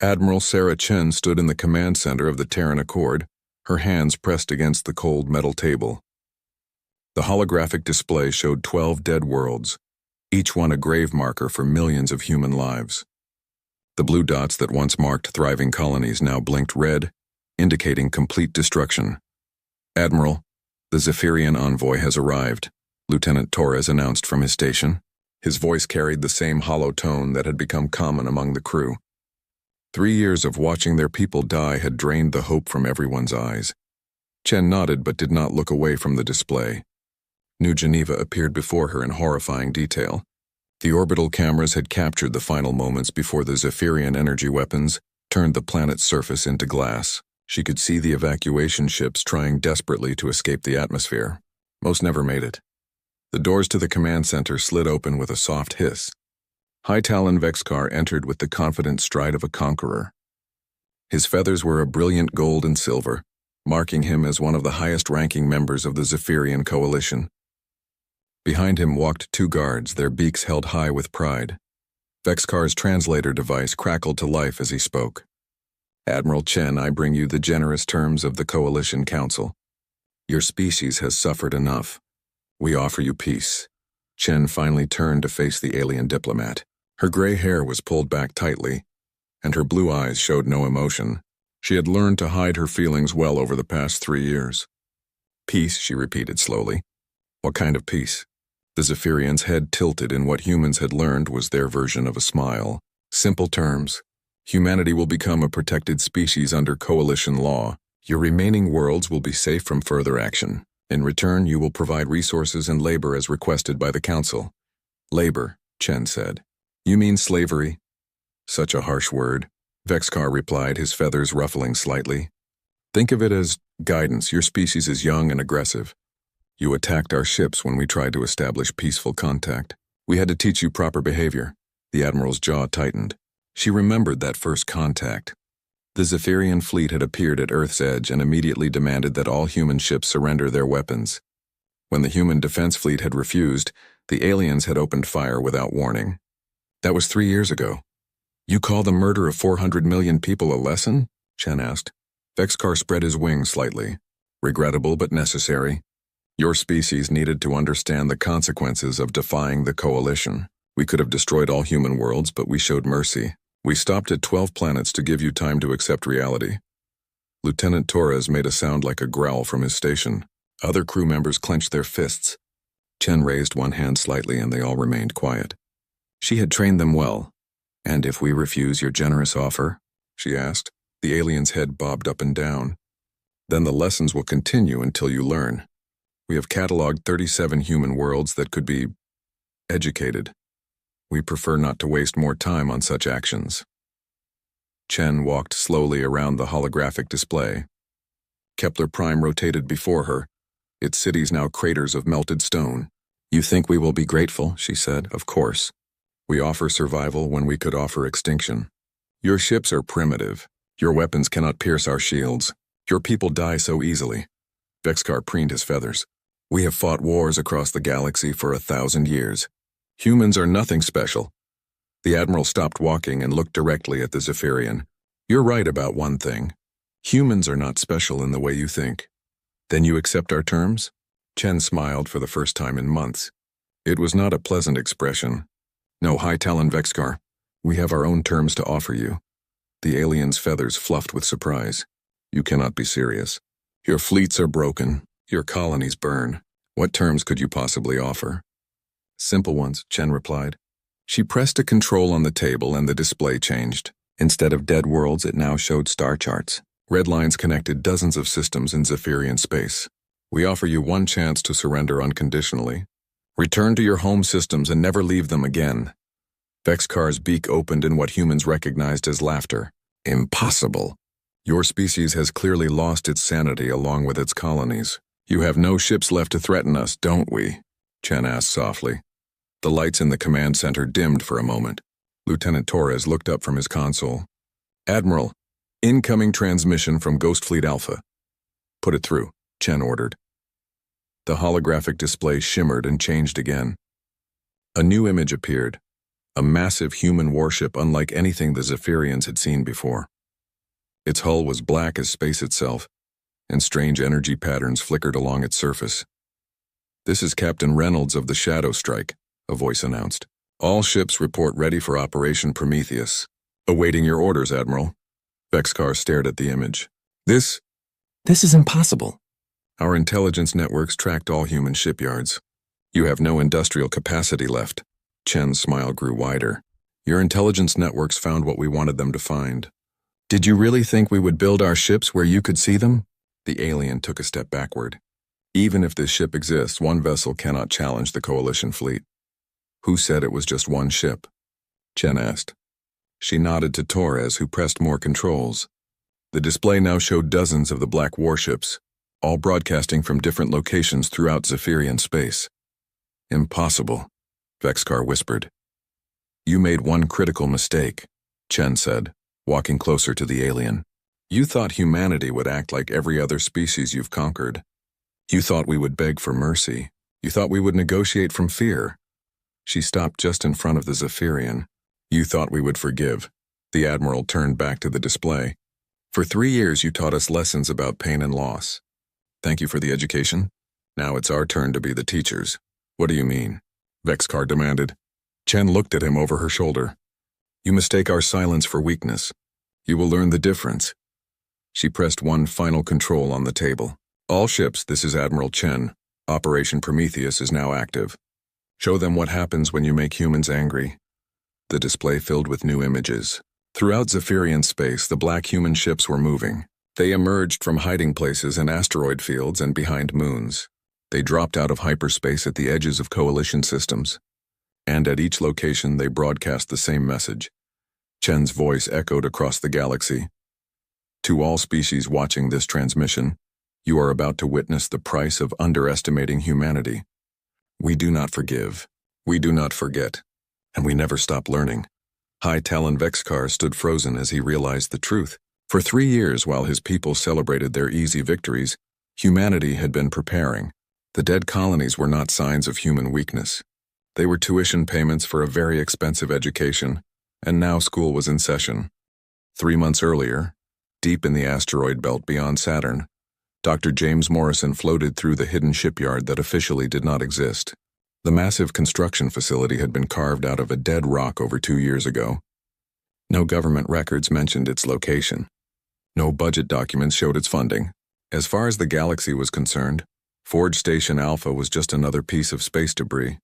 Admiral Sarah Chen stood in the command center of the Terran Accord, her hands pressed against the cold metal table. The holographic display showed 12 dead worlds, each one a grave marker for millions of human lives. The blue dots that once marked thriving colonies now blinked red, indicating complete destruction. "Admiral, the Zephyrian envoy has arrived," Lieutenant Torres announced from his station. His voice carried the same hollow tone that had become common among the crew. 3 years of watching their people die had drained the hope from everyone's eyes. Chen nodded but did not look away from the display. New Geneva appeared before her in horrifying detail. The orbital cameras had captured the final moments before the Zephyrian energy weapons turned the planet's surface into glass. She could see the evacuation ships trying desperately to escape the atmosphere. Most never made it. The doors to the command center slid open with a soft hiss. High Talon Vexkar entered with the confident stride of a conqueror. His feathers were a brilliant gold and silver, marking him as one of the highest-ranking members of the Zephyrian coalition. Behind him walked 2 guards, their beaks held high with pride. Vexkar's translator device crackled to life as he spoke. "Admiral Chen, I bring you the generous terms of the Coalition Council. Your species has suffered enough. We offer you peace." Chen finally turned to face the alien diplomat. Her gray hair was pulled back tightly, and her blue eyes showed no emotion. She had learned to hide her feelings well over the past 3 years. "Peace," she repeated slowly. "What kind of peace?" The Zephyrian's head tilted in what humans had learned was their version of a smile. "Simple terms. Humanity will become a protected species under coalition law. Your remaining worlds will be safe from further action. In return, you will provide resources and labor as requested by the Council." "Labor," Chen said. "You mean slavery?" "Such a harsh word," Vexkar replied, his feathers ruffling slightly. "Think of it as guidance. Your species is young and aggressive. You attacked our ships when we tried to establish peaceful contact. We had to teach you proper behavior." The Admiral's jaw tightened. She remembered that first contact. The Zephyrian fleet had appeared at Earth's edge and immediately demanded that all human ships surrender their weapons. When the human defense fleet had refused, the aliens had opened fire without warning. That was 3 years ago. "You call the murder of 400 million people a lesson?" Chen asked. Vexkar spread his wings slightly. "Regrettable but necessary. Your species needed to understand the consequences of defying the coalition. We could have destroyed all human worlds, but we showed mercy. We stopped at 12 planets to give you time to accept reality." Lieutenant Torres made a sound like a growl from his station. Other crew members clenched their fists. Chen raised one hand slightly and they all remained quiet. She had trained them well. "And if we refuse your generous offer?" she asked. The alien's head bobbed up and down. "Then the lessons will continue until you learn. We have cataloged 37 human worlds that could be educated. We prefer not to waste more time on such actions." Chen walked slowly around the holographic display. Kepler Prime rotated before her, its cities now craters of melted stone. "You think we will be grateful?" she said. "Of course. We offer survival when we could offer extinction. Your ships are primitive. Your weapons cannot pierce our shields. Your people die so easily." Vexkar preened his feathers. "We have fought wars across the galaxy for 1,000 years. Humans are nothing special." The Admiral stopped walking and looked directly at the Zephyrian. "You're right about one thing. Humans are not special in the way you think. Then you accept our terms?" Chen smiled for the first time in months. It was not a pleasant expression. "No, High Talon Vexkar. We have our own terms to offer you." The alien's feathers fluffed with surprise. "You cannot be serious. Your fleets are broken. Your colonies burn. What terms could you possibly offer?" "Simple ones," Chen replied. She pressed a control on the table and the display changed. Instead of dead worlds, it now showed star charts. Red lines connected dozens of systems in Zephyrian space. "We offer you one chance to surrender unconditionally. Return to your home systems and never leave them again." Vexkar's beak opened in what humans recognized as laughter. "Impossible. Your species has clearly lost its sanity along with its colonies. You have no ships left to threaten us, don't we?" Chen asked softly. The lights in the command center dimmed for a moment. Lieutenant Torres looked up from his console. "Admiral, incoming transmission from Ghost Fleet Alpha." "Put it through," Chen ordered. The holographic display shimmered and changed again. A new image appeared. A massive human warship unlike anything the Zephyrians had seen before. Its hull was black as space itself, and strange energy patterns flickered along its surface. "This is Captain Reynolds of the Shadow Strike," a voice announced. "All ships report ready for Operation Prometheus." "Awaiting your orders, Admiral." Vex-Kar stared at the image. This is impossible. "Our intelligence networks tracked all human shipyards. You have no industrial capacity left." Chen's smile grew wider. "Your intelligence networks found what we wanted them to find." "Did you really think we would build our ships where you could see them?" The alien took a step backward. "Even if this ship exists, one vessel cannot challenge the Coalition fleet." "Who said it was just one ship?" Chen asked. She nodded to Torres, who pressed more controls. The display now showed dozens of the black warships, all broadcasting from different locations throughout Zephyrian space. "Impossible," Vex-Kar whispered. "You made one critical mistake," Chen said, walking closer to the alien. "You thought humanity would act like every other species you've conquered. You thought we would beg for mercy. You thought we would negotiate from fear." She stopped just in front of the Zephyrian. "You thought we would forgive." The Admiral turned back to the display. "For 3 years you taught us lessons about pain and loss. Thank you for the education. Now it's our turn to be the teachers." "What do you mean?" Vex-Kar demanded. Chen looked at him over her shoulder. "You mistake our silence for weakness. You will learn the difference." She pressed one final control on the table. "All ships, this is Admiral Chen. Operation Prometheus is now active. Show them what happens when you make humans angry." The display filled with new images. Throughout Zephyrian space, the black human ships were moving. They emerged from hiding places in asteroid fields and behind moons. They dropped out of hyperspace at the edges of Coalition systems. And at each location they broadcast the same message. Chen's voice echoed across the galaxy. "To all species watching this transmission, you are about to witness the price of underestimating humanity. We do not forgive. We do not forget. And we never stop learning." High Talon Vex-Kar stood frozen as he realized the truth. For 3 years, while his people celebrated their easy victories, humanity had been preparing. The dead colonies were not signs of human weakness. They were tuition payments for a very expensive education, and now school was in session. 3 months earlier, deep in the asteroid belt beyond Saturn, Dr. James Morrison floated through the hidden shipyard that officially did not exist. The massive construction facility had been carved out of a dead rock over 2 years ago. No government records mentioned its location. No budget documents showed its funding. As far as the galaxy was concerned, Forge Station Alpha was just another piece of space debris.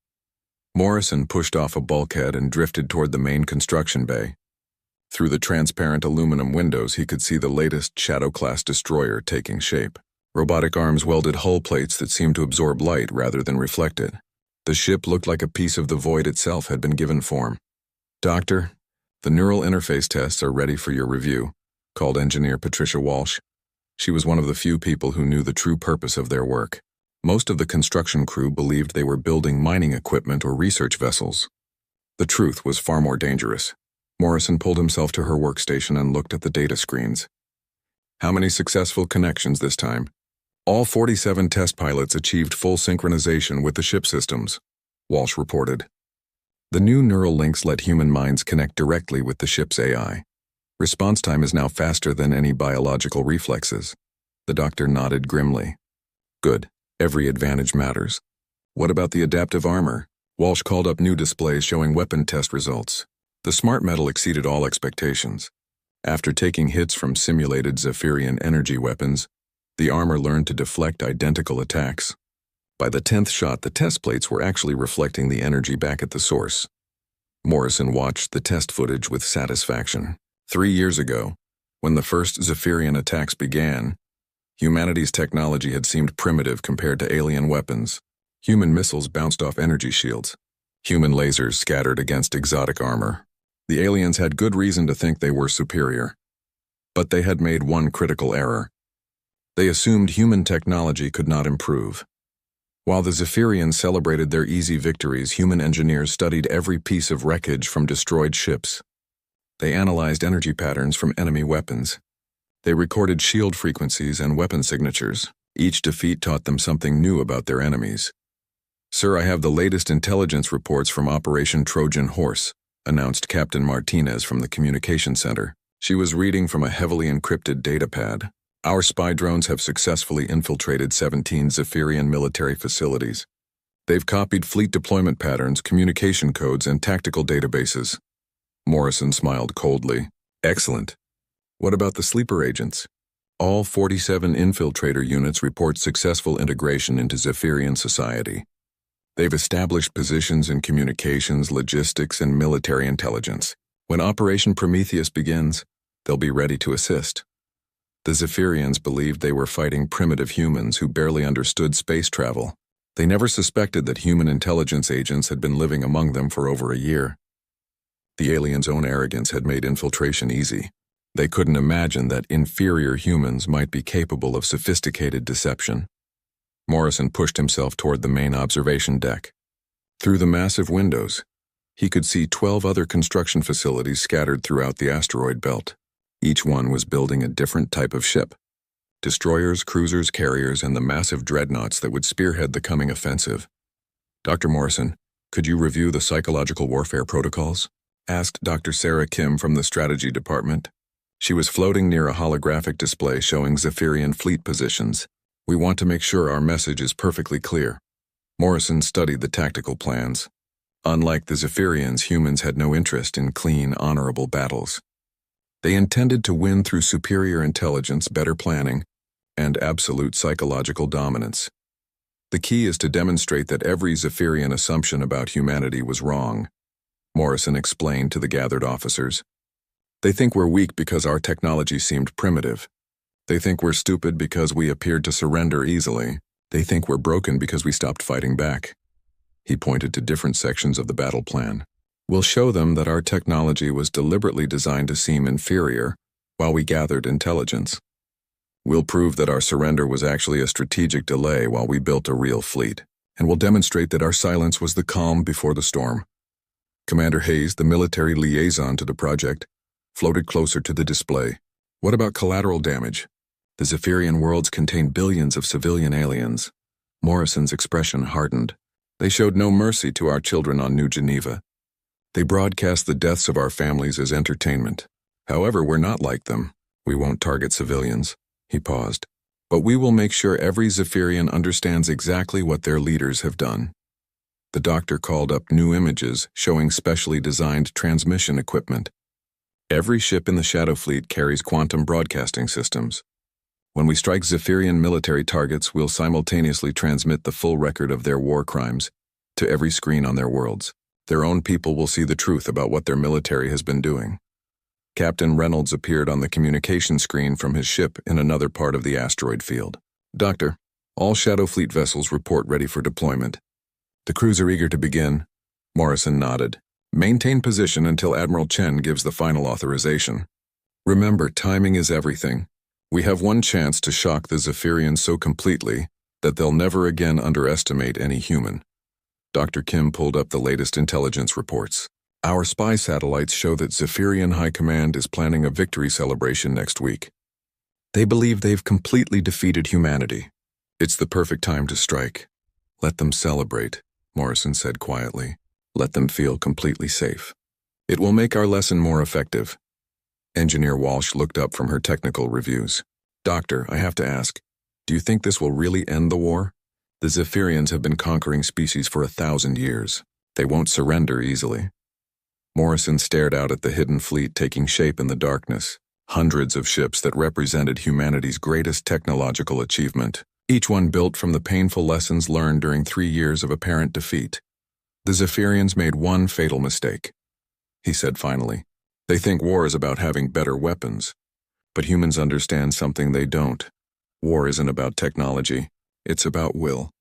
Morrison pushed off a bulkhead and drifted toward the main construction bay. Through the transparent aluminum windows, he could see the latest Shadow-class destroyer taking shape. Robotic arms welded hull plates that seemed to absorb light rather than reflect it. The ship looked like a piece of the void itself had been given form. "Doctor, the neural interface tests are ready for your review," called engineer Patricia Walsh. She was one of the few people who knew the true purpose of their work. Most of the construction crew believed they were building mining equipment or research vessels. The truth was far more dangerous. Morrison pulled himself to her workstation and looked at the data screens. "How many successful connections this time?" "All 47 test pilots achieved full synchronization with the ship systems," Walsh reported. The new neural links let human minds connect directly with the ship's AI. Response time is now faster than any biological reflexes. The doctor nodded grimly. "Good. Every advantage matters." "What about the adaptive armor?" Walsh called up new displays showing weapon test results. The smart metal exceeded all expectations. After taking hits from simulated Zephyrian energy weapons, the armor learned to deflect identical attacks. By the 10th shot, the test plates were actually reflecting the energy back at the source. Morrison watched the test footage with satisfaction. 3 years ago, when the first Zephyrian attacks began, humanity's technology had seemed primitive compared to alien weapons. Human missiles bounced off energy shields. Human lasers scattered against exotic armor. The aliens had good reason to think they were superior. But they had made one critical error. They assumed human technology could not improve. While the Zephyrians celebrated their easy victories, human engineers studied every piece of wreckage from destroyed ships. They analyzed energy patterns from enemy weapons. They recorded shield frequencies and weapon signatures. Each defeat taught them something new about their enemies. "Sir, I have the latest intelligence reports from Operation Trojan Horse," announced Captain Martinez from the communication center. She was reading from a heavily encrypted datapad. Our spy drones have successfully infiltrated 17 Zephyrian military facilities. They've copied fleet deployment patterns, communication codes, and tactical databases. Morrison smiled coldly. Excellent. What about the sleeper agents? All 47 infiltrator units report successful integration into Zephyrian society. They've established positions in communications, logistics, and military intelligence. When Operation Prometheus begins, they'll be ready to assist. The Zephyrians believed they were fighting primitive humans who barely understood space travel. They never suspected that human intelligence agents had been living among them for over a year. The aliens' own arrogance had made infiltration easy. They couldn't imagine that inferior humans might be capable of sophisticated deception. Morrison pushed himself toward the main observation deck. Through the massive windows, he could see 12 other construction facilities scattered throughout the asteroid belt. Each one was building a different type of ship. Destroyers, cruisers, carriers, and the massive dreadnoughts that would spearhead the coming offensive. Dr. Morrison, could you review the psychological warfare protocols? Asked Dr. Sarah Kim from the strategy department. She was floating near a holographic display showing Zephyrian fleet positions. We want to make sure our message is perfectly clear. Morrison studied the tactical plans. Unlike the Zephyrians, humans had no interest in clean, honorable battles. They intended to win through superior intelligence, better planning, and absolute psychological dominance. The key is to demonstrate that every Zephyrian assumption about humanity was wrong, Morrison explained to the gathered officers. They think we're weak because our technology seemed primitive. They think we're stupid because we appeared to surrender easily. They think we're broken because we stopped fighting back. He pointed to different sections of the battle plan. We'll show them that our technology was deliberately designed to seem inferior while we gathered intelligence. We'll prove that our surrender was actually a strategic delay while we built a real fleet, and we'll demonstrate that our silence was the calm before the storm. Commander Hayes, the military liaison to the project, floated closer to the display. What about collateral damage? The Zephyrian worlds contain billions of civilian aliens. Morrison's expression hardened. They showed no mercy to our children on New Geneva. They broadcast the deaths of our families as entertainment. However, we're not like them. We won't target civilians. He paused. But we will make sure every Zephyrian understands exactly what their leaders have done. The doctor called up new images showing specially designed transmission equipment. Every ship in the Shadow Fleet carries quantum broadcasting systems. When we strike Zephyrian military targets, we'll simultaneously transmit the full record of their war crimes to every screen on their worlds. Their own people will see the truth about what their military has been doing. Captain Reynolds appeared on the communication screen from his ship in another part of the asteroid field. Doctor, all Shadow Fleet vessels report ready for deployment. The crews are eager to begin. Morrison nodded. Maintain position until Admiral Chen gives the final authorization. Remember, timing is everything. We have one chance to shock the Zephyrians so completely that they'll never again underestimate any human. Dr. Kim pulled up the latest intelligence reports. Our spy satellites show that Zephyrian High Command is planning a victory celebration next week. They believe they've completely defeated humanity. It's the perfect time to strike. Let them celebrate, Morrison said quietly. Let them feel completely safe. It will make our lesson more effective. Engineer Walsh looked up from her technical reviews. Doctor, I have to ask, do you think this will really end the war? The Zephyrians have been conquering species for 1,000 years. They won't surrender easily. Morrison stared out at the hidden fleet taking shape in the darkness. Hundreds of ships that represented humanity's greatest technological achievement, each one built from the painful lessons learned during 3 years of apparent defeat. The Zephyrians made one fatal mistake, he said finally. They think war is about having better weapons. But humans understand something they don't. War isn't about technology. It's about will.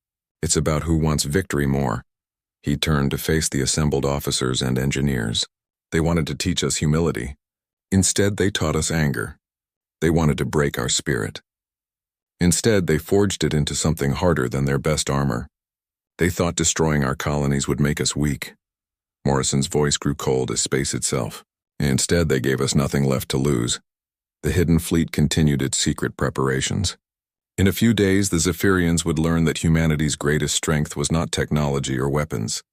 It's about who wants victory more. He turned to face the assembled officers and engineers. They wanted to teach us humility. Instead, they taught us anger. They wanted to break our spirit. Instead, they forged it into something harder than their best armor. They thought destroying our colonies would make us weak. Morrison's voice grew cold as space itself. Instead, they gave us nothing left to lose. The hidden fleet continued its secret preparations. In a few days, the Zephyrians would learn that humanity's greatest strength was not technology or weapons.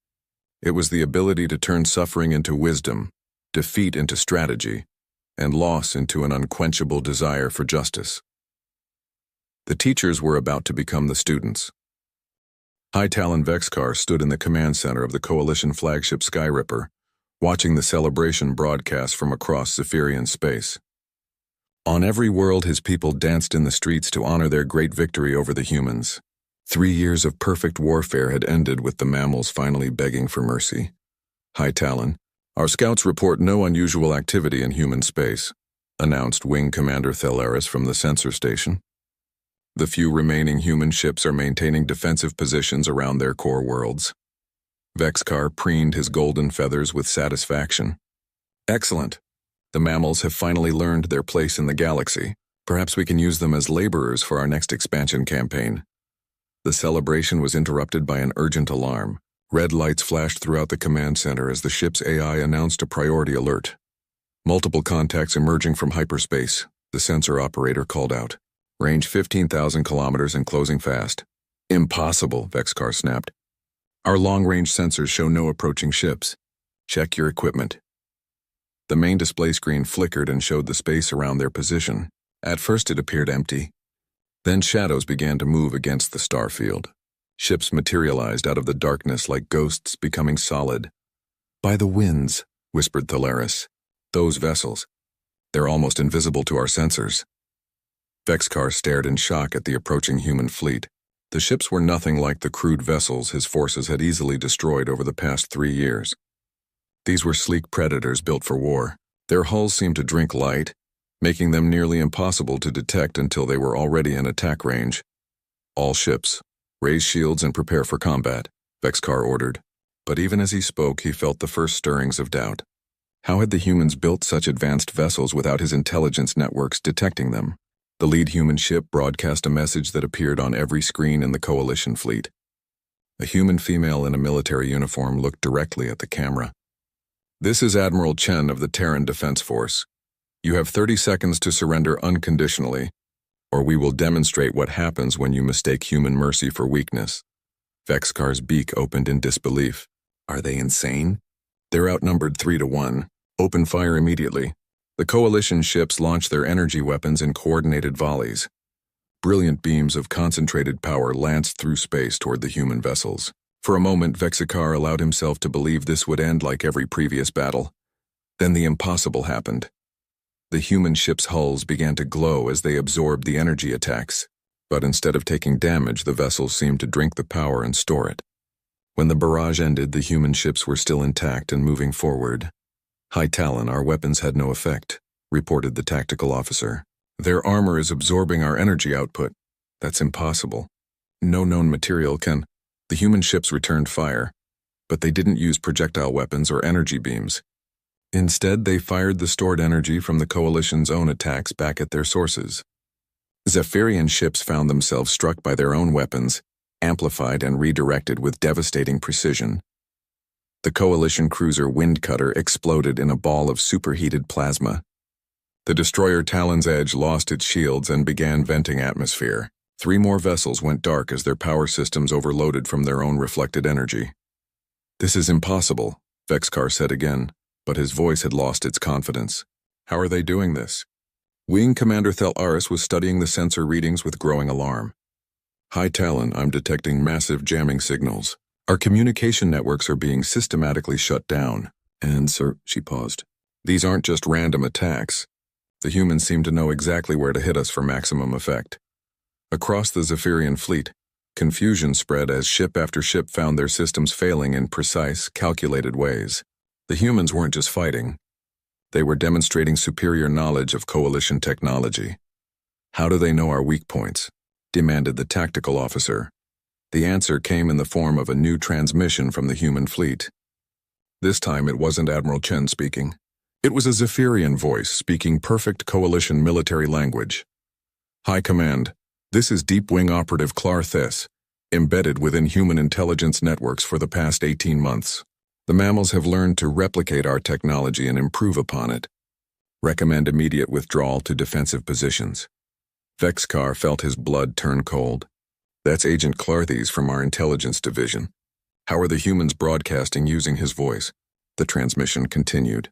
It was the ability to turn suffering into wisdom, defeat into strategy, and loss into an unquenchable desire for justice. The teachers were about to become the students. High Talon Vexcar stood in the command center of the Coalition flagship Skyripper, watching the celebration broadcast from across Zephyrian space. On every world, his people danced in the streets to honor their great victory over the humans. 3 years of perfect warfare had ended with the mammals finally begging for mercy. High Talon, our scouts report no unusual activity in human space, announced Wing Commander Thelaris from the sensor station. The few remaining human ships are maintaining defensive positions around their core worlds. Vexcar preened his golden feathers with satisfaction. Excellent. The mammals have finally learned their place in the galaxy. Perhaps we can use them as laborers for our next expansion campaign. The celebration was interrupted by an urgent alarm. Red lights flashed throughout the command center as the ship's AI announced a priority alert. Multiple contacts emerging from hyperspace, the sensor operator called out. Range 15,000 kilometers and closing fast. Impossible, Vexcar snapped. Our long-range sensors show no approaching ships. Check your equipment. The main display screen flickered and showed the space around their position. At first it appeared empty. Then shadows began to move against the starfield. Ships materialized out of the darkness like ghosts becoming solid. By the winds, whispered Thelaris. Those vessels. They're almost invisible to our sensors. Vexcar stared in shock at the approaching human fleet. The ships were nothing like the crude vessels his forces had easily destroyed over the past 3 years. These were sleek predators built for war. Their hulls seemed to drink light, making them nearly impossible to detect until they were already in attack range. All ships, raise shields and prepare for combat, Vexcar ordered. But even as he spoke, he felt the first stirrings of doubt. How had the humans built such advanced vessels without his intelligence networks detecting them? The lead human ship broadcast a message that appeared on every screen in the Coalition fleet. A human female in a military uniform looked directly at the camera. This is Admiral Chen of the Terran Defense Force. You have 30 seconds to surrender unconditionally, or we will demonstrate what happens when you mistake human mercy for weakness. Vexcar's beak opened in disbelief. Are they insane? They're outnumbered 3-1. Open fire immediately. The Coalition ships launched their energy weapons in coordinated volleys. Brilliant beams of concentrated power lanced through space toward the human vessels. For a moment, Vexcar allowed himself to believe this would end like every previous battle. Then the impossible happened. The human ships' hulls began to glow as they absorbed the energy attacks. But instead of taking damage, the vessels seemed to drink the power and store it. When the barrage ended, the human ships were still intact and moving forward. High Talon, our weapons had no effect, reported the tactical officer. Their armor is absorbing our energy output. That's impossible. No known material can. The human ships returned fire, but they didn't use projectile weapons or energy beams. Instead, they fired the stored energy from the Coalition's own attacks back at their sources. Zephyrian ships found themselves struck by their own weapons, amplified and redirected with devastating precision. The Coalition cruiser Windcutter exploded in a ball of superheated plasma. The destroyer Talon's Edge lost its shields and began venting atmosphere. 3 more vessels went dark as their power systems overloaded from their own reflected energy. This is impossible, Vexcar said again, but his voice had lost its confidence. How are they doing this? Wing Commander Thelaris was studying the sensor readings with growing alarm. High Talon, I'm detecting massive jamming signals. Our communication networks are being systematically shut down. And, sir, she paused. These aren't just random attacks. The humans seem to know exactly where to hit us for maximum effect. Across the Zephyrian fleet, confusion spread as ship after ship found their systems failing in precise, calculated ways. The humans weren't just fighting. They were demonstrating superior knowledge of Coalition technology. How do they know our weak points? Demanded the tactical officer. The answer came in the form of a new transmission from the human fleet. This time it wasn't Admiral Chen speaking. It was a Zephyrian voice speaking perfect Coalition military language. High Command, this is Deep Wing Operative Clar Thess, embedded within human intelligence networks for the past 18 months. The mammals have learned to replicate our technology and improve upon it. Recommend immediate withdrawal to defensive positions. Vexcar felt his blood turn cold. That's Agent Clarthes from our intelligence division. How are the humans broadcasting using his voice? The transmission continued.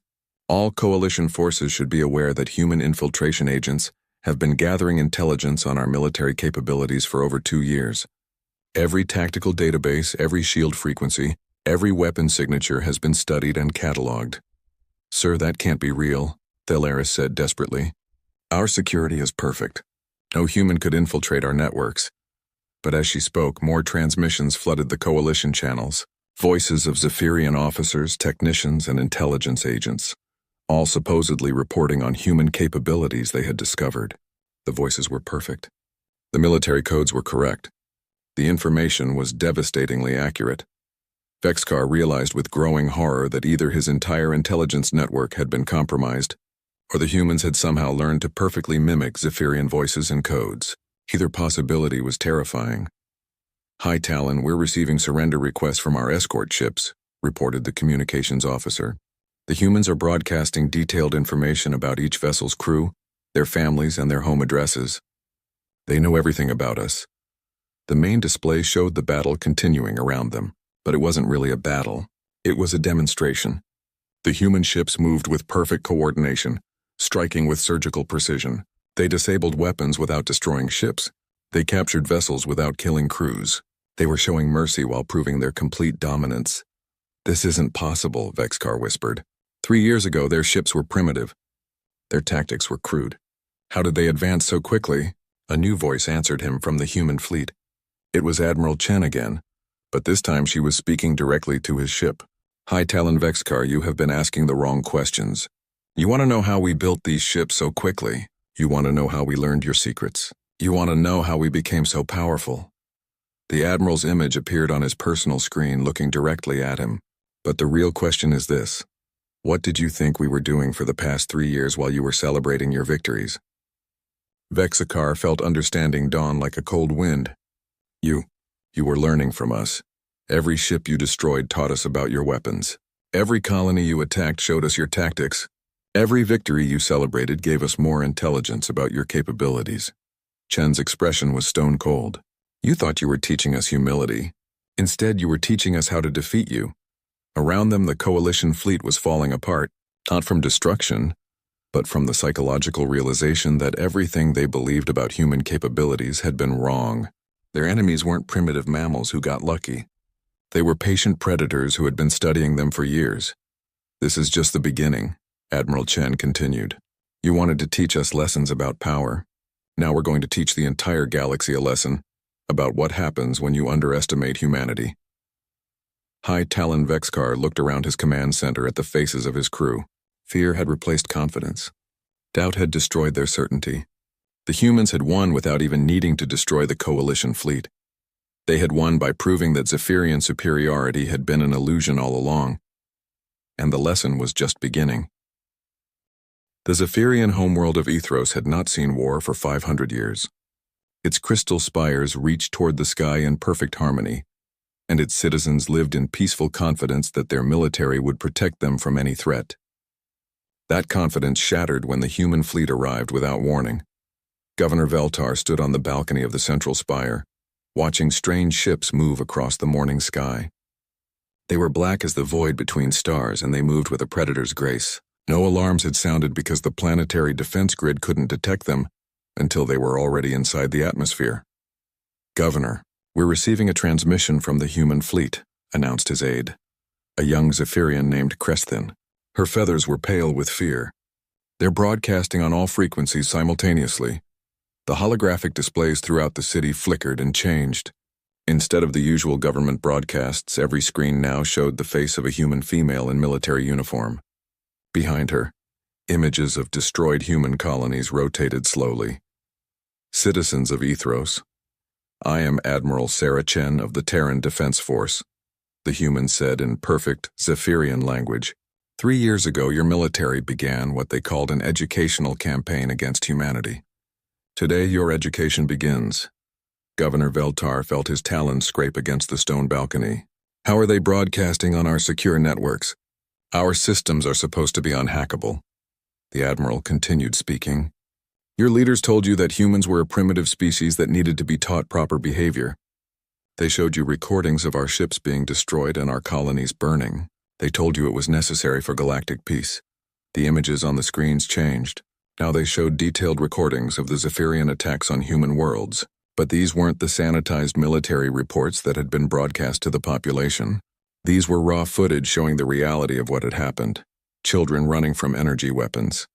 All coalition forces should be aware that human infiltration agents have been gathering intelligence on our military capabilities for over 2 years. Every tactical database, every shield frequency, every weapon signature has been studied and cataloged. Sir, that can't be real, Thelaris said desperately. Our security is perfect. No human could infiltrate our networks. But as she spoke, more transmissions flooded the coalition channels. Voices of Zephyrian officers, technicians, and intelligence agents, all supposedly reporting on human capabilities they had discovered. The voices were perfect. The military codes were correct. The information was devastatingly accurate. Vexkar realized with growing horror that either his entire intelligence network had been compromised, or the humans had somehow learned to perfectly mimic Zephyrian voices and codes. Either possibility was terrifying. High Talon, we're receiving surrender requests from our escort ships, reported the communications officer. The humans are broadcasting detailed information about each vessel's crew, their families, and their home addresses. They know everything about us. The main display showed the battle continuing around them, but it wasn't really a battle. It was a demonstration. The human ships moved with perfect coordination, striking with surgical precision. They disabled weapons without destroying ships. They captured vessels without killing crews. They were showing mercy while proving their complete dominance. This isn't possible, Vexkar whispered. 3 years ago, their ships were primitive. Their tactics were crude. How did they advance so quickly? A new voice answered him from the human fleet. It was Admiral Chen again, but this time she was speaking directly to his ship. High Talon Vexkar, you have been asking the wrong questions. You want to know how we built these ships so quickly. You want to know how we learned your secrets. You want to know how we became so powerful. The Admiral's image appeared on his personal screen, looking directly at him. But the real question is this. What did you think we were doing for the past 3 years while you were celebrating your victories? Vexkar felt understanding dawn like a cold wind. You were learning from us. Every ship you destroyed taught us about your weapons. Every colony you attacked showed us your tactics. Every victory you celebrated gave us more intelligence about your capabilities. Chen's expression was stone cold. You thought you were teaching us humility. Instead, you were teaching us how to defeat you. Around them, the coalition fleet was falling apart, not from destruction, but from the psychological realization that everything they believed about human capabilities had been wrong. Their enemies weren't primitive mammals who got lucky. They were patient predators who had been studying them for years. This is just the beginning, Admiral Chen continued. You wanted to teach us lessons about power. Now we're going to teach the entire galaxy a lesson about what happens when you underestimate humanity. High Talon Vexkar looked around his command center at the faces of his crew. Fear had replaced confidence. Doubt had destroyed their certainty. The humans had won without even needing to destroy the coalition fleet. They had won by proving that Zephyrian superiority had been an illusion all along. And the lesson was just beginning. The Zephyrian homeworld of Ethros had not seen war for 500 years. Its crystal spires reached toward the sky in perfect harmony, and its citizens lived in peaceful confidence that their military would protect them from any threat. That confidence shattered when the human fleet arrived without warning. Governor Veltar stood on the balcony of the central spire, watching strange ships move across the morning sky. They were black as the void between stars, and they moved with a predator's grace. No alarms had sounded because the planetary defense grid couldn't detect them until they were already inside the atmosphere. Governor, we're receiving a transmission from the human fleet, announced his aide, a young Zephyrian named Krestin. Her feathers were pale with fear. They're broadcasting on all frequencies simultaneously. The holographic displays throughout the city flickered and changed. Instead of the usual government broadcasts, every screen now showed the face of a human female in military uniform. Behind her, images of destroyed human colonies rotated slowly. Citizens of Ethros, I am Admiral Sarah Chen of the Terran Defense Force, the human said in perfect Zephyrian language. 3 years ago, your military began what they called an educational campaign against humanity. Today, your education begins. Governor Veltar felt his talons scrape against the stone balcony. How are they broadcasting on our secure networks? Our systems are supposed to be unhackable. The Admiral continued speaking. Your leaders told you that humans were a primitive species that needed to be taught proper behavior. They showed you recordings of our ships being destroyed and our colonies burning. They told you it was necessary for galactic peace. The images on the screens changed. Now they showed detailed recordings of the Zephyrian attacks on human worlds. But these weren't the sanitized military reports that had been broadcast to the population. These were raw footage showing the reality of what had happened. Children running from energy weapons.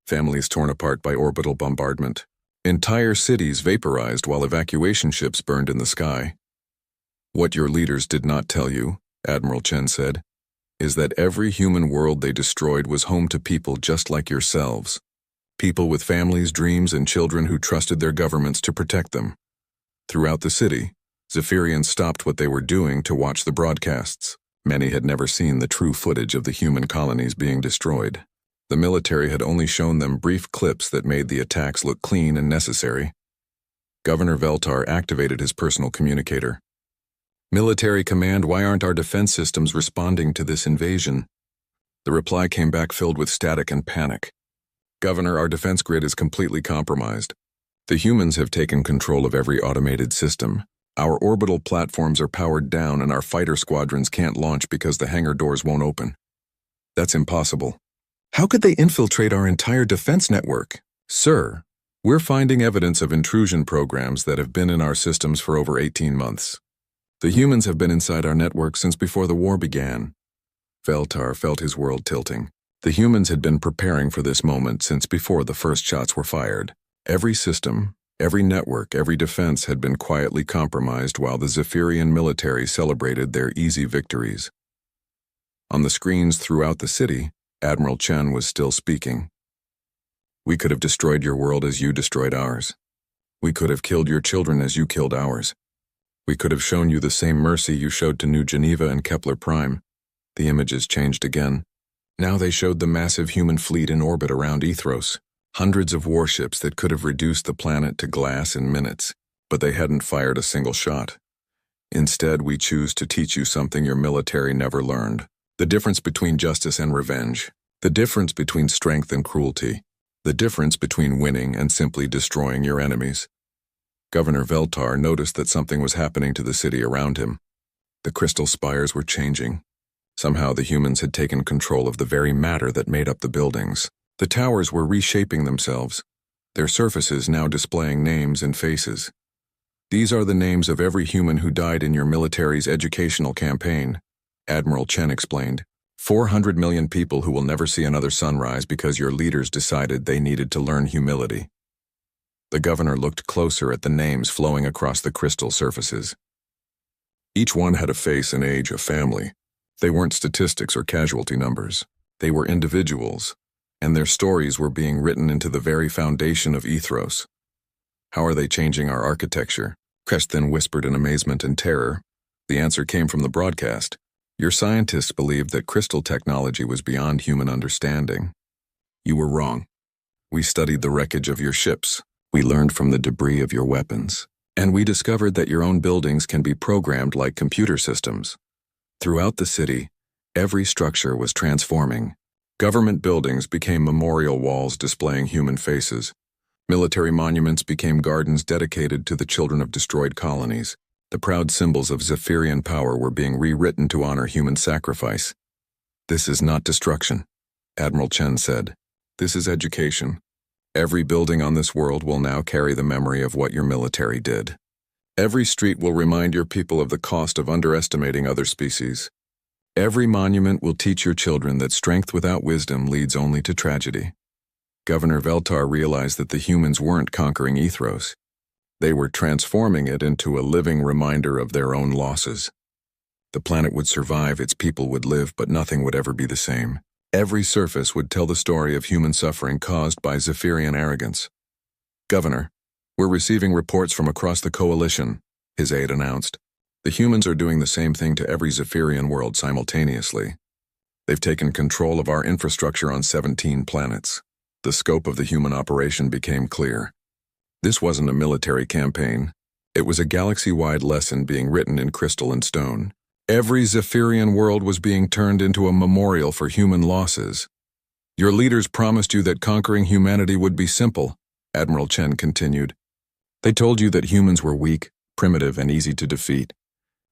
Families torn apart by orbital bombardment. Entire cities vaporized while evacuation ships burned in the sky. What your leaders did not tell you, Admiral Chen said, is that every human world they destroyed was home to people just like yourselves. People with families, dreams, and children who trusted their governments to protect them. Throughout the city, Zephyrians stopped what they were doing to watch the broadcasts. Many had never seen the true footage of the human colonies being destroyed. The military had only shown them brief clips that made the attacks look clean and necessary. Governor Veltar activated his personal communicator. "Military command, why aren't our defense systems responding to this invasion?" The reply came back filled with static and panic. "Governor, our defense grid is completely compromised. The humans have taken control of every automated system. Our orbital platforms are powered down and our fighter squadrons can't launch because the hangar doors won't open. That's impossible. How could they infiltrate our entire defense network? Sir, we're finding evidence of intrusion programs that have been in our systems for over 18 months. The humans have been inside our network since before the war began." Veltar felt his world tilting. The humans had been preparing for this moment since before the first shots were fired. Every system, every network, every defense had been quietly compromised while the Zephyrian military celebrated their easy victories. On the screens throughout the city, Admiral Chen was still speaking. "We could have destroyed your world as you destroyed ours. We could have killed your children as you killed ours. We could have shown you the same mercy you showed to New Geneva and Kepler Prime." The images changed again. Now they showed the massive human fleet in orbit around Ethros. Hundreds of warships that could have reduced the planet to glass in minutes, but they hadn't fired a single shot. "Instead, we choose to teach you something your military never learned. The difference between justice and revenge. The difference between strength and cruelty. The difference between winning and simply destroying your enemies." Governor Veltar noticed that something was happening to the city around him. The crystal spires were changing. Somehow the humans had taken control of the very matter that made up the buildings. The towers were reshaping themselves, their surfaces now displaying names and faces. "These are the names of every human who died in your military's educational campaign," Admiral Chen explained. 400 million people who will never see another sunrise because your leaders decided they needed to learn humility." The governor looked closer at the names flowing across the crystal surfaces. Each one had a face, an age, a family. They weren't statistics or casualty numbers. They were individuals, and their stories were being written into the very foundation of Ethros. "How are they changing our architecture?" Krestin whispered in amazement and terror. The answer came from the broadcast. "Your scientists believed that crystal technology was beyond human understanding. You were wrong. We studied the wreckage of your ships. We learned from the debris of your weapons. And we discovered that your own buildings can be programmed like computer systems." Throughout the city, every structure was transforming. Government buildings became memorial walls displaying human faces. Military monuments became gardens dedicated to the children of destroyed colonies. The proud symbols of Zephyrian power were being rewritten to honor human sacrifice. "This is not destruction," Admiral Chen said. "This is education. Every building on this world will now carry the memory of what your military did. Every street will remind your people of the cost of underestimating other species. Every monument will teach your children that strength without wisdom leads only to tragedy." Governor Veltar realized that the humans weren't conquering Ethros. They were transforming it into a living reminder of their own losses. The planet would survive, its people would live, but nothing would ever be the same. Every surface would tell the story of human suffering caused by Zephyrian arrogance. "Governor, we're receiving reports from across the coalition," his aide announced. "The humans are doing the same thing to every Zephyrian world simultaneously. They've taken control of our infrastructure on 17 planets." The scope of the human operation became clear. This wasn't a military campaign. It was a galaxy-wide lesson being written in crystal and stone. Every Zephyrian world was being turned into a memorial for human losses. "Your leaders promised you that conquering humanity would be simple," Admiral Chen continued. "They told you that humans were weak, primitive, and easy to defeat.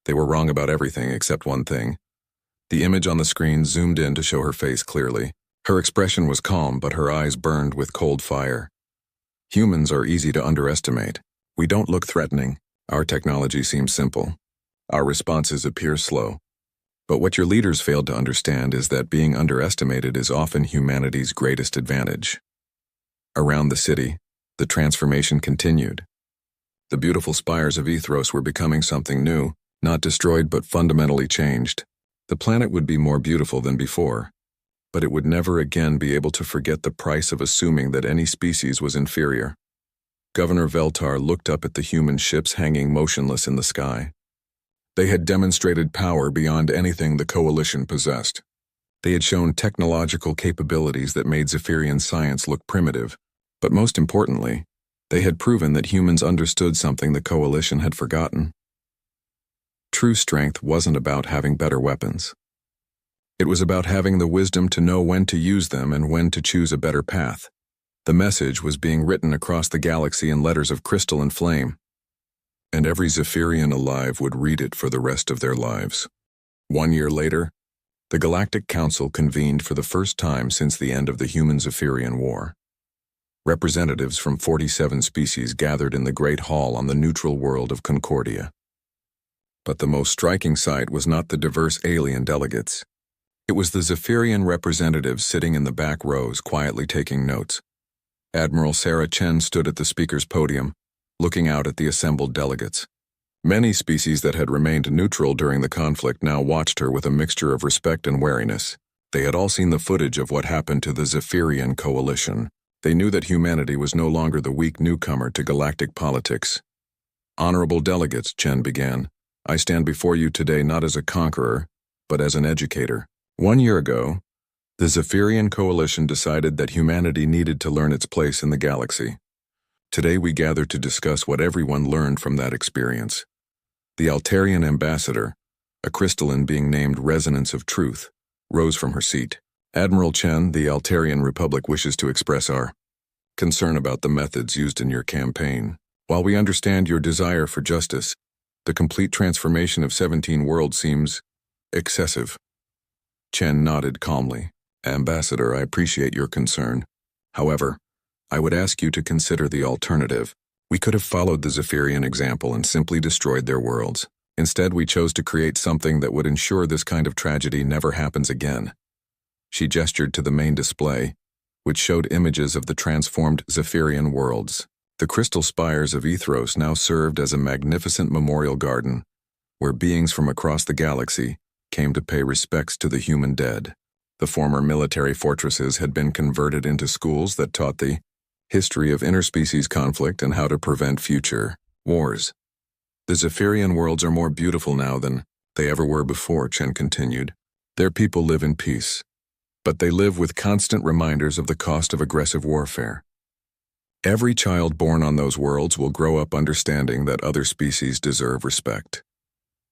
They were wrong about everything except one thing. The image on the screen zoomed in to show her face clearly. Her expression was calm, but her eyes burned with cold fire. Humans are easy to underestimate. We don't look threatening. Our technology seems simple. Our responses appear slow. But what your leaders failed to understand is that being underestimated is often humanity's greatest advantage. Around the city, the transformation continued. The beautiful spires of Ethros were becoming something new, not destroyed but fundamentally changed. The planet would be more beautiful than before, but it would never again be able to forget the price of assuming that any species was inferior. Governor Veltar looked up at the human ships hanging motionless in the sky. They had demonstrated power beyond anything the Coalition possessed. They had shown technological capabilities that made Zephyrian science look primitive, but most importantly, they had proven that humans understood something the Coalition had forgotten. True strength wasn't about having better weapons. It was about having the wisdom to know when to use them and when to choose a better path. The message was being written across the galaxy in letters of crystal and flame, and every Zephyrian alive would read it for the rest of their lives. 1 year later, the Galactic Council convened for the first time since the end of the Human-Zephyrian War. Representatives from 47 species gathered in the Great Hall on the neutral world of Concordia. But the most striking sight was not the diverse alien delegates. It was the Zephyrian representatives sitting in the back rows quietly taking notes. Admiral Sarah Chen stood at the speaker's podium, looking out at the assembled delegates. Many species that had remained neutral during the conflict now watched her with a mixture of respect and wariness. They had all seen the footage of what happened to the Zephyrian Coalition. They knew that humanity was no longer the weak newcomer to galactic politics. Honorable delegates, Chen began, I stand before you today not as a conqueror, but as an educator. 1 year ago, the Zephyrian Coalition decided that humanity needed to learn its place in the galaxy. Today we gather to discuss what everyone learned from that experience. The Altarian ambassador, a crystalline being named Resonance of Truth, rose from her seat. Admiral Chen, the Altarian Republic wishes to express our concern about the methods used in your campaign. While we understand your desire for justice, the complete transformation of 17 worlds seems excessive. Chen nodded calmly. Ambassador, I appreciate your concern. However, I would ask you to consider the alternative. We could have followed the Zephyrian example and simply destroyed their worlds. Instead, we chose to create something that would ensure this kind of tragedy never happens again. She gestured to the main display, which showed images of the transformed Zephyrian worlds. The crystal spires of Ethros now served as a magnificent memorial garden, where beings from across the galaxy came to pay respects to the human dead. The former military fortresses had been converted into schools that taught the history of interspecies conflict and how to prevent future wars. The Zephyrian worlds are more beautiful now than they ever were before, Chen continued. Their people live in peace, but they live with constant reminders of the cost of aggressive warfare. Every child born on those worlds will grow up understanding that other species deserve respect.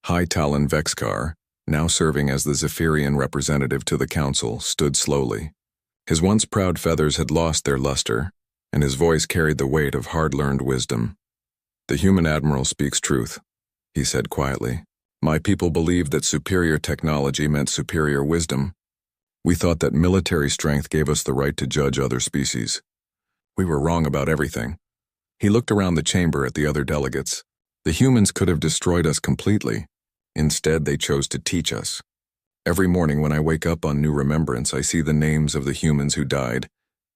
High Talon Vexkar, now serving as the Zephyrian representative to the council, stood slowly. His once proud feathers had lost their luster, and his voice carried the weight of hard-learned wisdom. The human admiral speaks truth, he said quietly. My people believed that superior technology meant superior wisdom. We thought that military strength gave us the right to judge other species. We were wrong about everything. He looked around the chamber at the other delegates. The humans could have destroyed us completely. Instead, they chose to teach us. Every morning when I wake up on New Remembrance, I see the names of the humans who died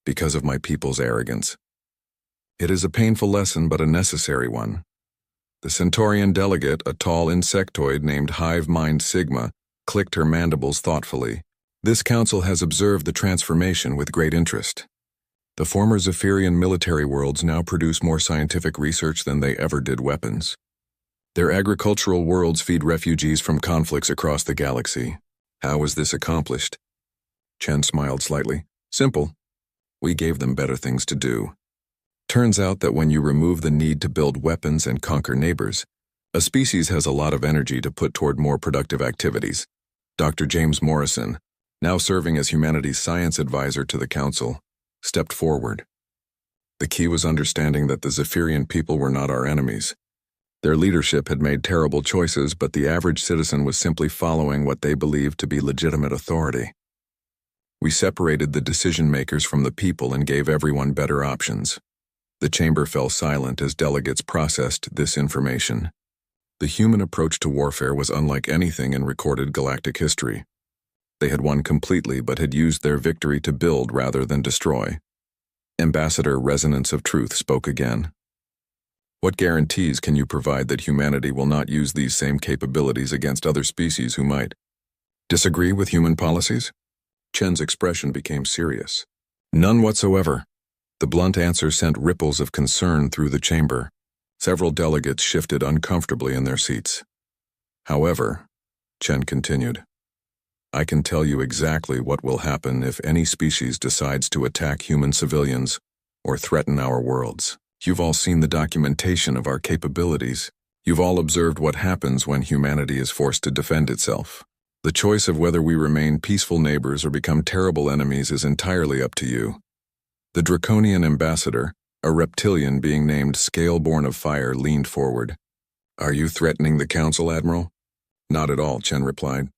because of my people's arrogance. It is a painful lesson, but a necessary one. The Centaurian delegate, a tall insectoid named Hive Mind Sigma, clicked her mandibles thoughtfully. This council has observed the transformation with great interest. The former Zephyrian military worlds now produce more scientific research than they ever did weapons. Their agricultural worlds feed refugees from conflicts across the galaxy. How was this accomplished? Chen smiled slightly. Simple. We gave them better things to do. Turns out that when you remove the need to build weapons and conquer neighbors, a species has a lot of energy to put toward more productive activities. Dr. James Morrison, now serving as humanities science advisor to the council, stepped forward. The key was understanding that the Zephyrian people were not our enemies. Their leadership had made terrible choices, but the average citizen was simply following what they believed to be legitimate authority. We separated the decision-makers from the people and gave everyone better options. The chamber fell silent as delegates processed this information. The human approach to warfare was unlike anything in recorded galactic history. They had won completely but had used their victory to build rather than destroy. Ambassador Resonance of Truth spoke again. What guarantees can you provide that humanity will not use these same capabilities against other species who might disagree with human policies? Chen's expression became serious. None whatsoever. The blunt answer sent ripples of concern through the chamber. Several delegates shifted uncomfortably in their seats. However, Chen continued, I can tell you exactly what will happen if any species decides to attack human civilians or threaten our worlds. You've all seen the documentation of our capabilities. You've all observed what happens when humanity is forced to defend itself. The choice of whether we remain peaceful neighbors or become terrible enemies is entirely up to you. The Draconian ambassador, a reptilian being named Scaleborn of Fire, leaned forward. Are you threatening the Council, Admiral? Not at all, Chen replied.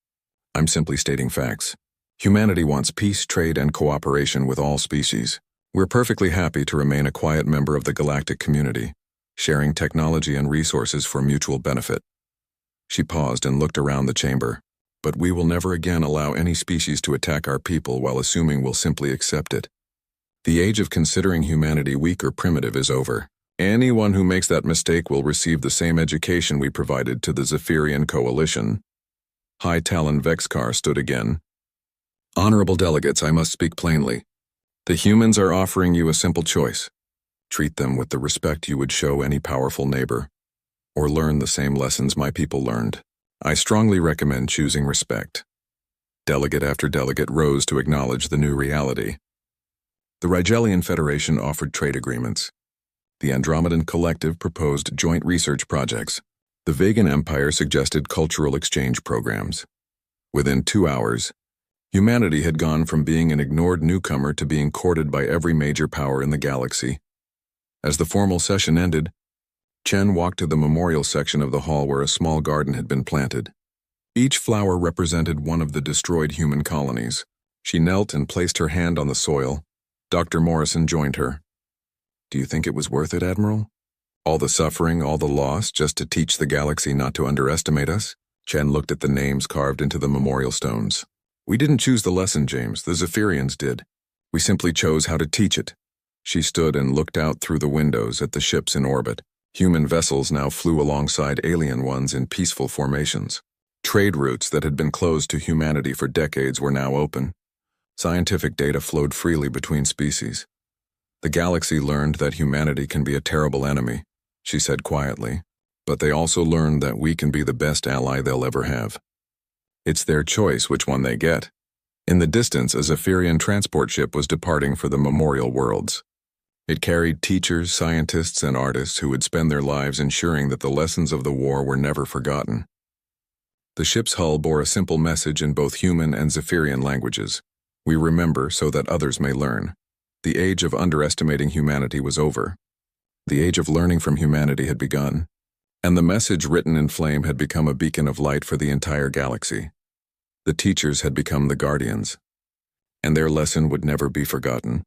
I'm simply stating facts. Humanity wants peace, trade, and cooperation with all species. We're perfectly happy to remain a quiet member of the galactic community, sharing technology and resources for mutual benefit. She paused and looked around the chamber. But we will never again allow any species to attack our people while assuming we'll simply accept it. The age of considering humanity weak or primitive is over. Anyone who makes that mistake will receive the same education we provided to the Zephyrian Coalition. High Talon Vexkar stood again. Honorable delegates, I must speak plainly. The humans are offering you a simple choice. Treat them with the respect you would show any powerful neighbor, or learn the same lessons my people learned. I strongly recommend choosing respect. Delegate after delegate rose to acknowledge the new reality. The Rigelian Federation offered trade agreements. The Andromedan Collective proposed joint research projects. The Vegan Empire suggested cultural exchange programs. Within 2 hours, humanity had gone from being an ignored newcomer to being courted by every major power in the galaxy. As the formal session ended, Chen walked to the memorial section of the hall where a small garden had been planted. Each flower represented one of the destroyed human colonies. She knelt and placed her hand on the soil. Dr. Morrison joined her. Do you think it was worth it, Admiral? All the suffering, all the loss, just to teach the galaxy not to underestimate us? Chen looked at the names carved into the memorial stones. We didn't choose the lesson, James. The Zephyrians did. We simply chose how to teach it. She stood and looked out through the windows at the ships in orbit. Human vessels now flew alongside alien ones in peaceful formations. Trade routes that had been closed to humanity for decades were now open. Scientific data flowed freely between species. The galaxy learned that humanity can be a terrible enemy, she said quietly, but they also learned that we can be the best ally they'll ever have. It's their choice which one they get. In the distance, a Zephyrian transport ship was departing for the Memorial Worlds. It carried teachers, scientists, and artists who would spend their lives ensuring that the lessons of the war were never forgotten. The ship's hull bore a simple message in both human and Zephyrian languages. We remember so that others may learn. The age of underestimating humanity was over. The age of learning from humanity had begun, and the message written in flame had become a beacon of light for the entire galaxy. The teachers had become the guardians, and their lesson would never be forgotten.